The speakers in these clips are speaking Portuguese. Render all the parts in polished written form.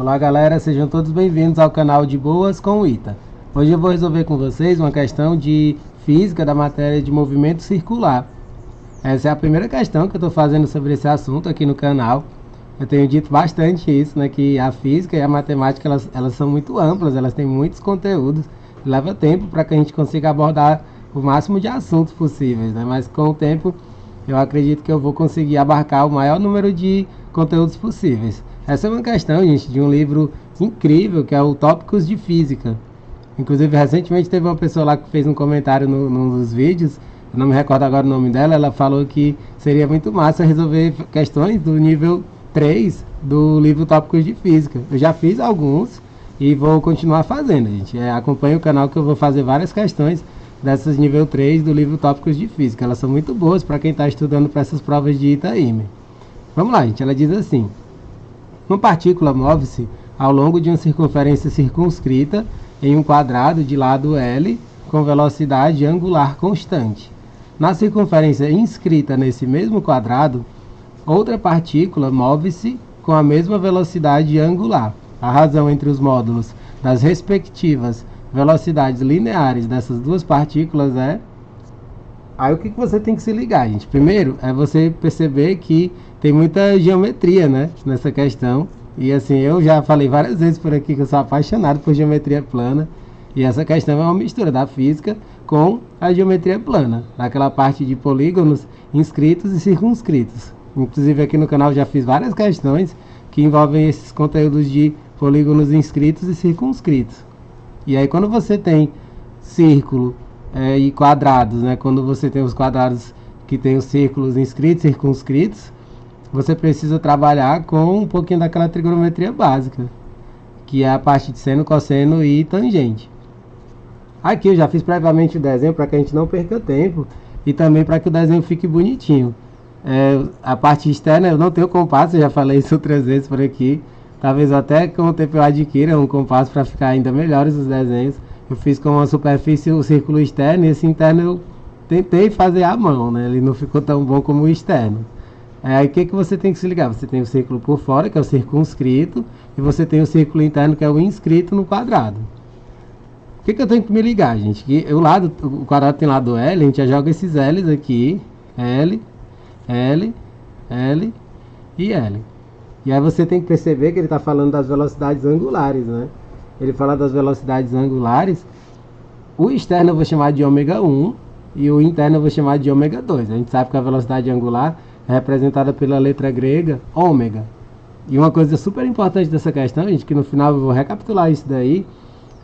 Olá galera, sejam todos bem-vindos ao canal de Boas com o Ita. Hoje eu vou resolver com vocês uma questão de física da matéria de movimento circular. Essa é a primeira questão que eu estou fazendo sobre esse assunto aqui no canal. Eu tenho dito bastante isso, né, que a física e a matemática elas são muito amplas, elas têm muitos conteúdos. Leva tempo para que a gente consiga abordar o máximo de assuntos possíveis, né? Mas com o tempo eu acredito que eu vou conseguir abarcar o maior número de conteúdos possíveis. Essa é uma questão, gente, de um livro incrível que é o Tópicos de Física. Inclusive, recentemente teve uma pessoa lá que fez um comentário num dos vídeos, eu não me recordo agora o nome dela, ela falou que seria muito massa resolver questões do nível 3 do livro Tópicos de Física. Eu já fiz alguns e vou continuar fazendo, gente. Acompanhe o canal que eu vou fazer várias questões dessas nível 3 do livro Tópicos de Física. Elas são muito boas para quem está estudando para essas provas de Itaime. Vamos lá, gente. Ela diz assim: uma partícula move-se ao longo de uma circunferência circunscrita em um quadrado de lado L com velocidade angular constante. Na circunferência inscrita nesse mesmo quadrado, outra partícula move-se com a mesma velocidade angular. A razão entre os módulos das respectivas velocidades lineares dessas duas partículas é... Aí o que você tem que se ligar, gente? Primeiro é você perceber que tem muita geometria, né, nessa questão. E assim, eu já falei várias vezes por aqui que eu sou apaixonado por geometria plana. E essa questão é uma mistura da física com a geometria plana, naquela parte de polígonos inscritos e circunscritos. Inclusive aqui no canal já fiz várias questões que envolvem esses conteúdos de polígonos inscritos e circunscritos. E aí quando você tem círculo e quadrados, né, quando você tem os quadrados que tem os círculos inscritos e circunscritos, você precisa trabalhar com um pouquinho daquela trigonometria básica, que é a parte de seno, cosseno e tangente. Aqui eu já fiz previamente o desenho para que a gente não perca tempo e também para que o desenho fique bonitinho. A parte externa eu não tenho compasso, eu já falei isso outras vezes por aqui. Talvez até com o tempo eu adquira um compasso para ficar ainda melhores os desenhos. Eu fiz com uma superfície o círculo externo e esse interno eu tentei fazer à mão, né? Ele não ficou tão bom como o externo. Aí o que você tem que se ligar? Você tem o círculo por fora, que é o circunscrito, e você tem o círculo interno, que é o inscrito no quadrado. O que eu tenho que me ligar, gente? Que o quadrado tem lado L, a gente já joga esses L's aqui, L, L, L e L. E aí você tem que perceber que ele está falando das velocidades angulares, né? Ele fala das velocidades angulares. O externo eu vou chamar de ômega 1 e o interno eu vou chamar de ômega 2. A gente sabe que a velocidade angular é representada pela letra grega ômega. E uma coisa super importante dessa questão, gente, que no final eu vou recapitular isso daí,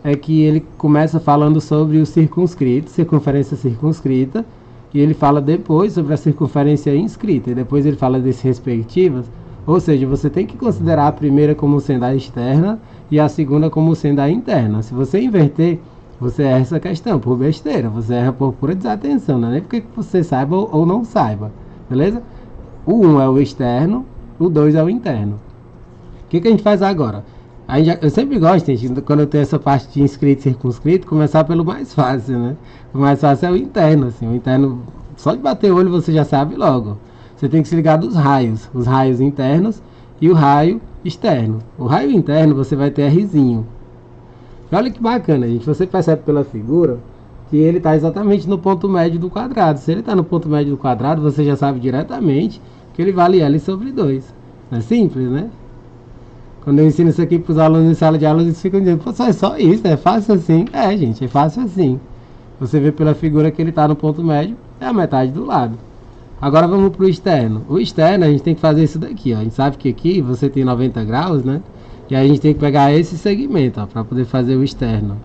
é que ele começa falando sobre o circunscrito, circunferência circunscrita, e ele fala depois sobre a circunferência inscrita, e depois ele fala das respectivas. Ou seja, você tem que considerar a primeira como sendo a externa e a segunda como sendo a interna. Se você inverter, você erra essa questão por besteira, você erra por pura desatenção, não é nem porque você saiba ou não saiba, beleza? O 1 é o externo, o 2 é o interno. O que a gente faz agora? Eu sempre gosto, gente, quando eu tenho essa parte de inscrito e circunscrito, começar pelo mais fácil, né? O mais fácil é o interno, assim. O interno, só de bater o olho você já sabe logo. Você tem que se ligar dos raios, os raios internos e o raio externo. O raio interno você vai ter Rzinho. E olha que bacana, gente. Você percebe pela figura que ele está exatamente no ponto médio do quadrado. Se ele está no ponto médio do quadrado, você já sabe diretamente que ele vale L sobre 2. Não é simples, né? Quando eu ensino isso aqui para os alunos em sala de aula, eles ficam dizendo: pô, é só isso, é fácil assim. É, gente, é fácil assim. Você vê pela figura que ele está no ponto médio, é a metade do lado. Agora vamos para o externo. O externo a gente tem que fazer isso daqui, ó. A gente sabe que aqui você tem 90 graus, né? E aí a gente tem que pegar esse segmento, para poder fazer o externo.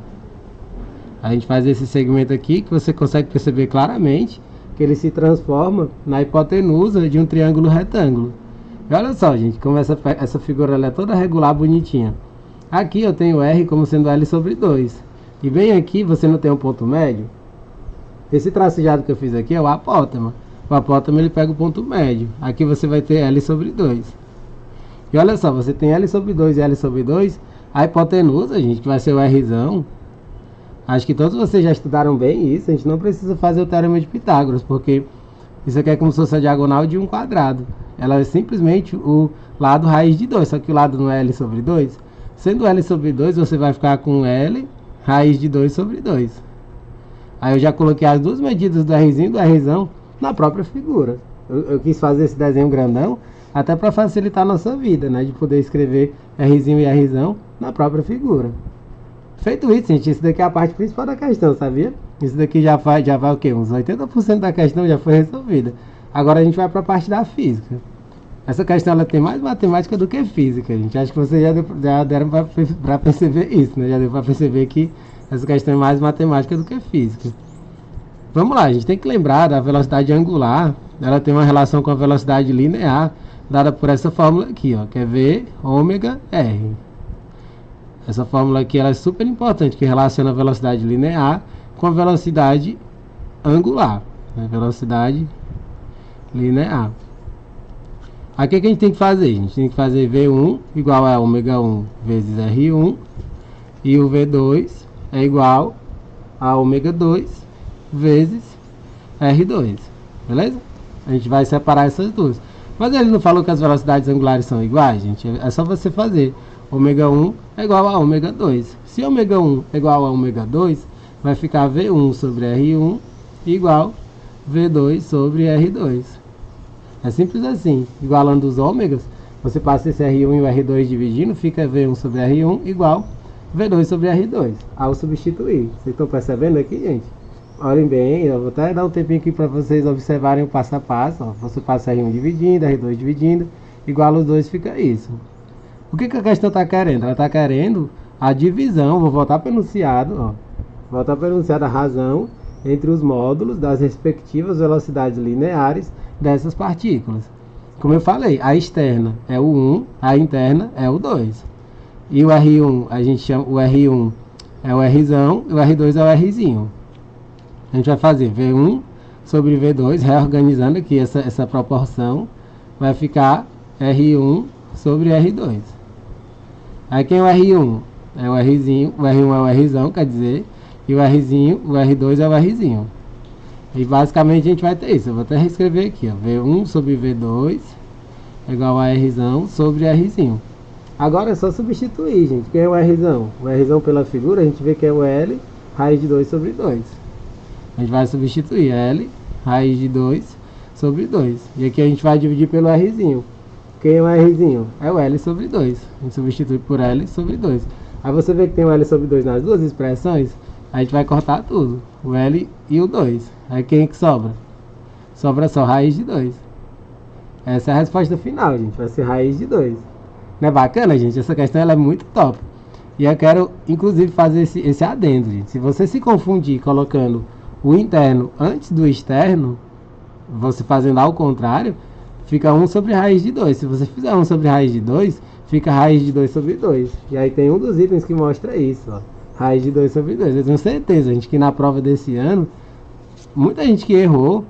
A gente faz esse segmento aqui que você consegue perceber claramente que ele se transforma na hipotenusa de um triângulo retângulo. E olha só, gente, como essa figura ela é toda regular, bonitinha. Aqui eu tenho R como sendo L sobre 2. E bem aqui você não tem um ponto médio. Esse tracejado que eu fiz aqui é o apótema. O apótema ele pega o ponto médio. Aqui você vai ter L sobre 2. E olha só, você tem L sobre 2 e L sobre 2. A hipotenusa, gente, que vai ser o Rzão. Acho que todos vocês já estudaram bem isso. A gente não precisa fazer o teorema de Pitágoras, porque isso aqui é como se fosse a diagonal de um quadrado. Ela é simplesmente o lado raiz de 2, só que o lado não é L sobre 2. Sendo L sobre 2, você vai ficar com L raiz de 2 sobre 2. Aí eu já coloquei as duas medidas do Rzinho e do Rzão na própria figura. Eu quis fazer esse desenho grandão até para facilitar a nossa vida, né? De poder escrever Rzinho e Rzão na própria figura. Feito isso, gente, isso daqui é a parte principal da questão, sabia? Isso daqui já vai o quê? Uns 80% da questão já foi resolvida. Agora a gente vai para a parte da física. Essa questão ela tem mais matemática do que física, gente. Acho que vocês já deram para perceber isso, né? Já deu para perceber que essa questão é mais matemática do que física. Vamos lá, a gente tem que lembrar da velocidade angular. Ela tem uma relação com a velocidade linear, dada por essa fórmula aqui, ó, que é V ômega R. Essa fórmula aqui ela é super importante, que relaciona a velocidade linear com a velocidade angular, né? Velocidade linear. Aqui o que a gente tem que fazer? A gente tem que fazer V1 igual a ômega 1 vezes R1 e o V2 é igual a ômega 2 vezes R2, beleza? A gente vai separar essas duas. Mas ele não falou que as velocidades angulares são iguais, gente? É só você fazer. Ômega 1 é igual a ômega 2. Se ômega 1 é igual a ômega 2, vai ficar V1 sobre R1 igual V2 sobre R2. É simples assim. Igualando os ômegas, você passa esse R1 e o R2 dividindo, fica V1 sobre R1 igual V2 sobre R2. Ao substituir. Vocês estão percebendo aqui, gente? Olhem bem, eu vou até dar um tempinho aqui para vocês observarem o passo a passo. Ó. Você passa R1 dividindo, R2 dividindo, igual os dois fica isso. O que a questão está querendo? Ela está querendo a divisão, vou voltar para o enunciado, ó. Voltar para o enunciado a razão entre os módulos das respectivas velocidades lineares dessas partículas. Como eu falei, a externa é o 1, a interna é o 2. E o R1, a gente chama, o R1 é o Rzão e o R2 é o Rzinho. A gente vai fazer V1 sobre V2, reorganizando aqui essa proporção, vai ficar R1 sobre R2. Aí quem é o R1? É o Rzinho, o R1 é o Rzão, quer dizer, e o Rzinho, o R2 é o Rzinho. E basicamente a gente vai ter isso, eu vou até reescrever aqui, ó, V1 sobre V2 é igual a Rzão sobre Rzinho. Agora é só substituir, gente. Quem é o Rzão? O Rzão pela figura, a gente vê que é o L raiz de 2 sobre 2. A gente vai substituir L raiz de 2 sobre 2. E aqui a gente vai dividir pelo Rzinho. Quem é o Rzinho? É o L sobre 2. A gente substitui por L sobre 2. Aí você vê que tem o L sobre 2 nas duas expressões. A gente vai cortar tudo. O L e o 2. Aí quem que sobra? Sobra só raiz de 2. Essa é a resposta final, gente. Vai ser raiz de 2. Não é bacana, gente? Essa questão ela é muito top. E eu quero, inclusive, fazer esse adendo, gente. Se você se confundir colocando o interno antes do externo, você fazendo ao contrário, fica 1 sobre raiz de 2. Se você fizer 1 sobre raiz de 2, fica raiz de 2 sobre 2. E aí tem um dos itens que mostra isso, ó. Raiz de 2 sobre 2. Eu tenho certeza, gente, que na prova desse ano, muita gente que errou,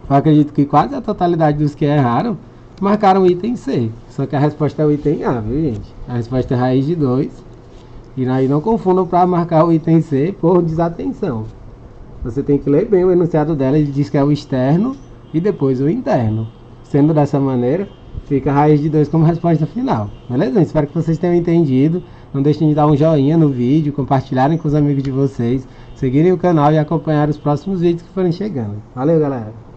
eu acredito que quase a totalidade dos que erraram, marcaram o item C. Só que a resposta é o item A, viu, gente? A resposta é raiz de 2. E aí não confundam para marcar o item C por desatenção. Você tem que ler bem o enunciado dela, ele diz que é o externo e depois o interno. Sendo dessa maneira, fica raiz de 2 como resposta final. Beleza? Espero que vocês tenham entendido. Não deixem de dar um joinha no vídeo, compartilharem com os amigos de vocês, seguirem o canal e acompanhar os próximos vídeos que forem chegando. Valeu, galera!